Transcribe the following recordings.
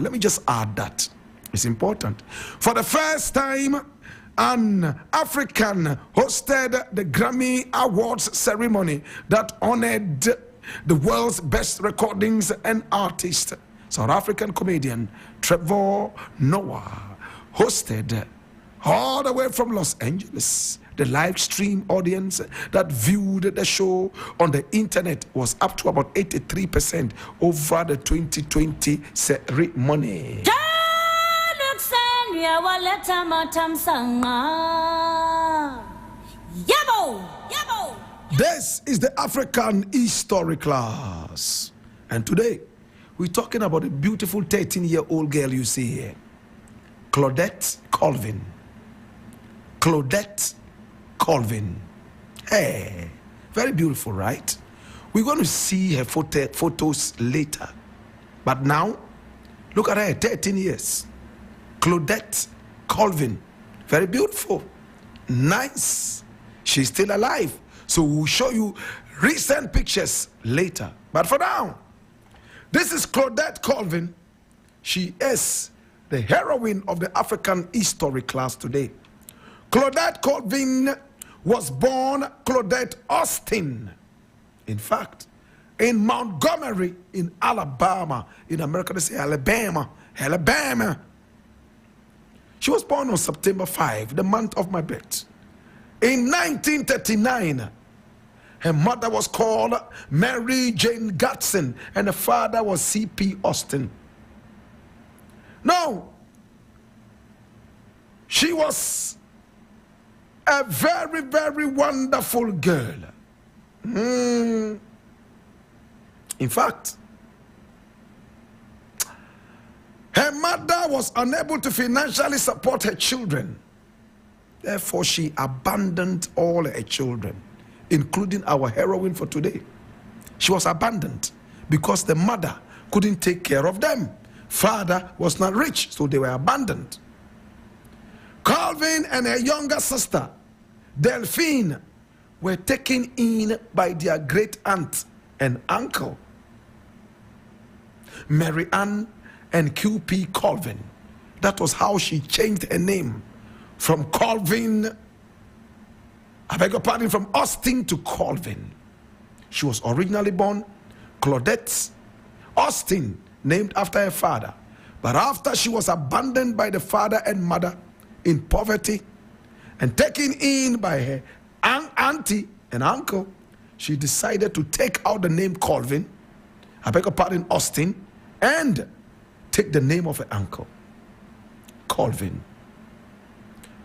Let me just add that. It's important. For the first time, an African hosted the Grammy Awards ceremony that honored the world's best recordings and artists. South African comedian Trevor Noah hosted all the way from Los Angeles. The live stream audience that viewed the show on the internet was up to about 83% over the 2020 ceremony. This is the African History class. And today, we're talking about a beautiful 13-year-old girl you see here. Claudette Colvin. Claudette Colvin. Hey, very beautiful, right? We're going to see her photos later. But now, look at her, 13 years. Claudette Colvin. Very beautiful. Nice. She's still alive. So we'll show you recent pictures later. But for now, this is Claudette Colvin. She is the heroine of the African History class today. Claudette Colvin was born Claudette Austin. In fact, in Montgomery, in Alabama. In America, they say Alabama. Alabama. She was born on September 5, the month of my birth. In 1939, her mother was called Mary Jane Gatson, and her father was C.P. Austin. Now, she was a very, very wonderful girl. In fact, her mother was unable to financially support her children. Therefore, she abandoned all her children, including our heroine for today. She was abandoned because the mother couldn't take care of them. Father was not rich, so they were abandoned. Colvin and her younger sister, Delphine, were taken in by their great aunt and uncle, Mary Ann and Q.P. Colvin. That was how she changed her name from Colvin, I beg your pardon, from Austin to Colvin. She was originally born Claudette Austin, named after her father. But after she was abandoned by the father and mother in poverty and taken in by her auntie and uncle, she decided to take out the name Colvin, I beg your pardon, Austin, and take the name of her uncle, Colvin.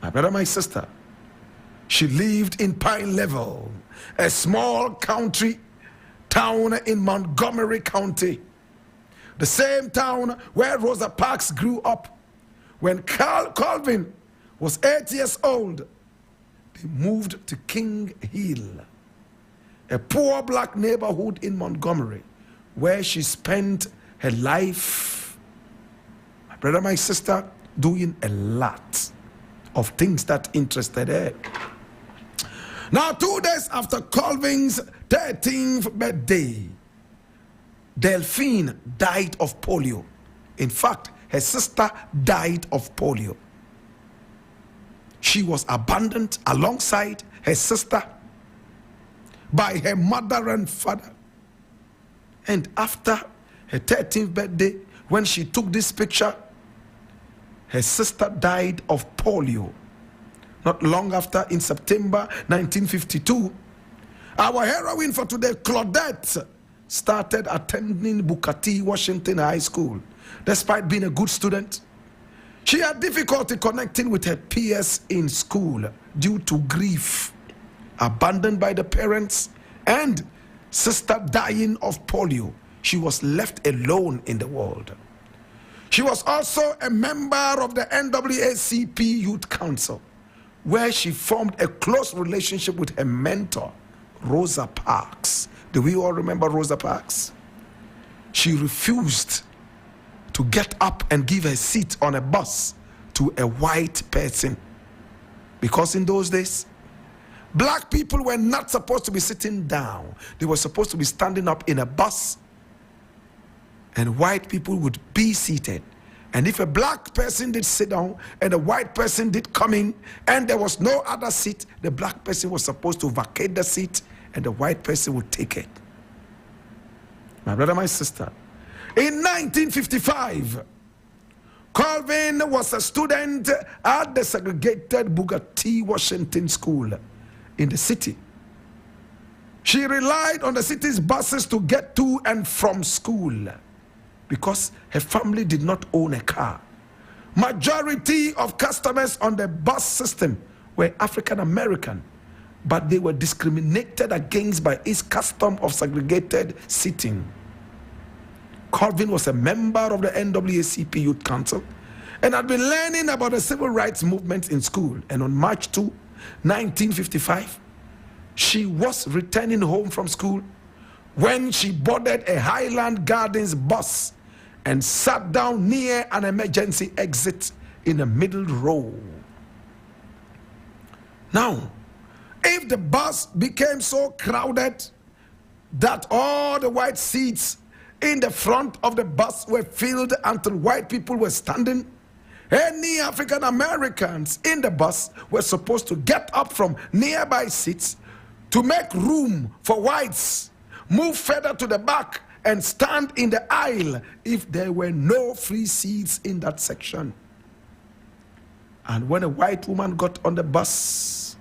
My brother, my sister, she lived in Pine Level, a small country town in Montgomery County, the same town where Rosa Parks grew up. When Colvin was 8 years old, they moved to King Hill, a poor black neighborhood in Montgomery, where she spent her life, my brother, my sister, doing a lot of things that interested her. Now, 2 days after Colvin's 13th birthday, Delphine died of polio. In fact, her sister died of polio. She was abandoned alongside her sister by her mother and father. And after her 13th birthday, when she took this picture, her sister died of polio. Not long after, in September 1952, our heroine for today, Claudette, started attending Booker T. Washington High School. Despite being a good student, she had difficulty connecting with her peers in school due to grief, abandoned by the parents, and sister dying of polio. She was left alone in the world. She was also a member of the NAACP Youth Council, where she formed a close relationship with her mentor, Rosa Parks. Do we all remember Rosa Parks? She refused to get up and give a seat on a bus to a white person, because in those days, black people were not supposed to be sitting down. They were supposed to be standing up in a bus, and white people would be seated. And if a black person did sit down and a white person did come in and there was no other seat, the black person was supposed to vacate the seat and the white person would take it. My brother, my sister, in 1955, Colvin was a student at the segregated Booker T. Washington School in the city. She relied on the city's buses to get to and from school because her family did not own a car. Majority of customers on the bus system were African American, but they were discriminated against by its custom of segregated seating. Colvin was a member of the NAACP Youth Council and had been learning about the civil rights movement in school. And on March 2, 1955, she was returning home from school when she boarded a Highland Gardens bus and sat down near an emergency exit in the middle row. Now, if the bus became so crowded that all the white seats in the front of the bus were filled until white people were standing, any African Americans in the bus were supposed to get up from nearby seats to make room for whites, move further to the back, and stand in the aisle if there were no free seats in that section. And when a white woman got on the bus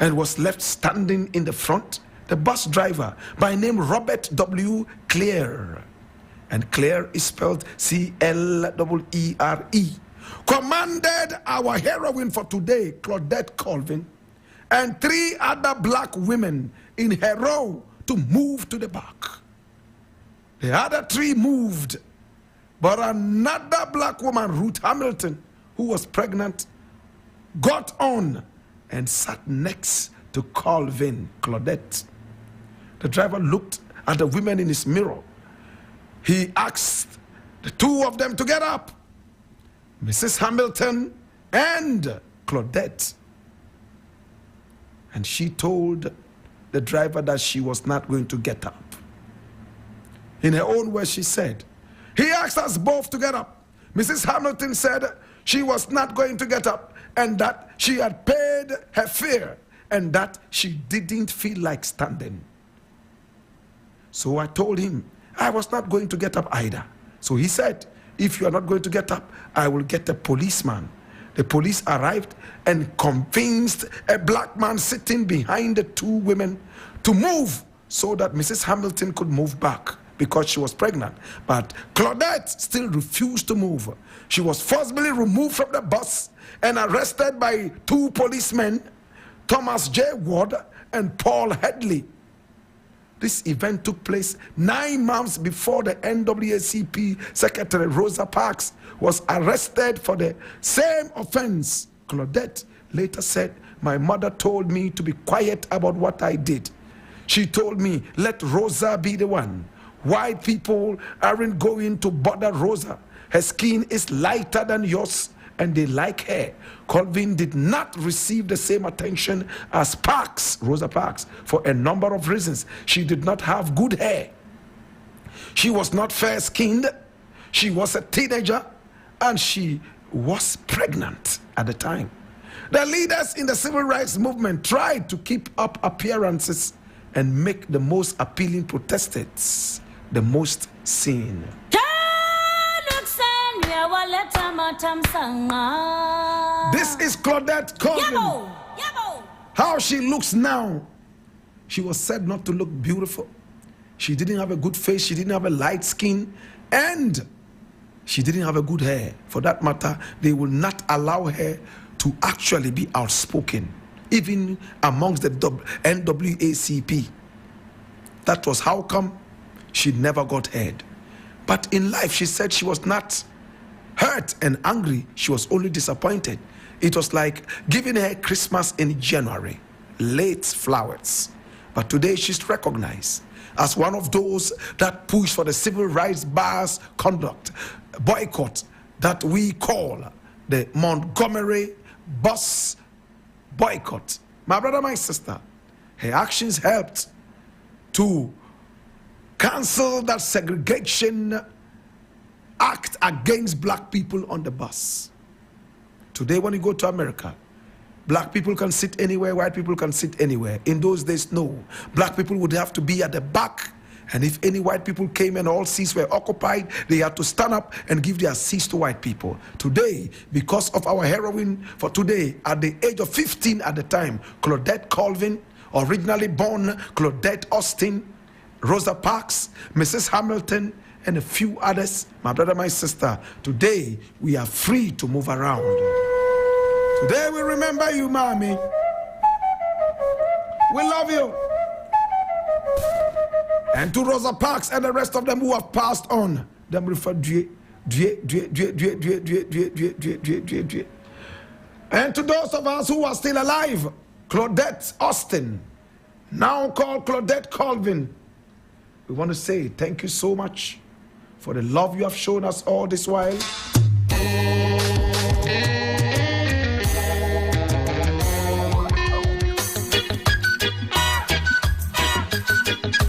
and was left standing in the front, the bus driver, by name Robert W. Clare, and Clare is spelled C-L-E-E-R-E, commanded our heroine for today, Claudette Colvin, and 3 other black women in her row to move to the back. The other 3 moved, but another black woman, Ruth Hamilton, who was pregnant, got on and sat next to Colvin, Claudette. The driver looked at the women in his mirror. He asked the 2 of them to get up, Mrs. Hamilton and Claudette. And she told the driver that she was not going to get up. In her own words, she said, he asked us both to get up. Mrs. Hamilton said she was not going to get up and that she had paid her fare and that she didn't feel like standing. So I told him I was not going to get up either. So he said, if you are not going to get up, I will get a policeman. The police arrived and convinced a black man sitting behind the 2 women to move so that Mrs. Hamilton could move back because she was pregnant. But Claudette still refused to move. She was forcibly removed from the bus and arrested by 2 policemen, Thomas J. Ward and Paul Headley. This event took place 9 months before the NAACP Secretary Rosa Parks was arrested for the same offense. Claudette later said, my mother told me to be quiet about what I did. She told me, let Rosa be the one. White people aren't going to bother Rosa. Her skin is lighter than yours and they like her. Colvin did not receive the same attention as Parks, Rosa Parks, for a number of reasons. She did not have good hair. She was not fair-skinned. She was a teenager and she was pregnant at the time. The leaders in the civil rights movement tried to keep up appearances and make the most appealing protesters the most seen. This is Claudette Colvin. How she looks now. She was said not to look beautiful. She didn't have a good face. She didn't have a light skin. And she didn't have a good hair. For that matter, they will not allow her to actually be outspoken, even amongst the NAACP. That was how come she never got heard. But in life, she said she was not hurt and angry. She was only disappointed. It was like giving her Christmas in January, late flowers. But today she's recognized as one of those that push for the civil rights bars conduct boycott that we call the Montgomery bus boycott. My brother, my sister, her actions helped to cancel that segregation act against black people on the bus. Today, when you go to America, black people can sit anywhere, white people can sit anywhere. In those days, no. Black people would have to be at the back. And if any white people came and all seats were occupied, they had to stand up and give their seats to white people. Today, because of our heroine for today, at the age of 15 at the time, Claudette Colvin, originally born Claudette Austin, Rosa Parks, Mrs. Hamilton, and a few others, my brother, my sister, today we are free to move around. Today we remember you, mommy. We love you. And to Rosa Parks and the rest of them who have passed on, them refer and to those of us who are still alive, Claudette Austin, now called Claudette Colvin, we want to say thank you so much for the love you have shown us all this while.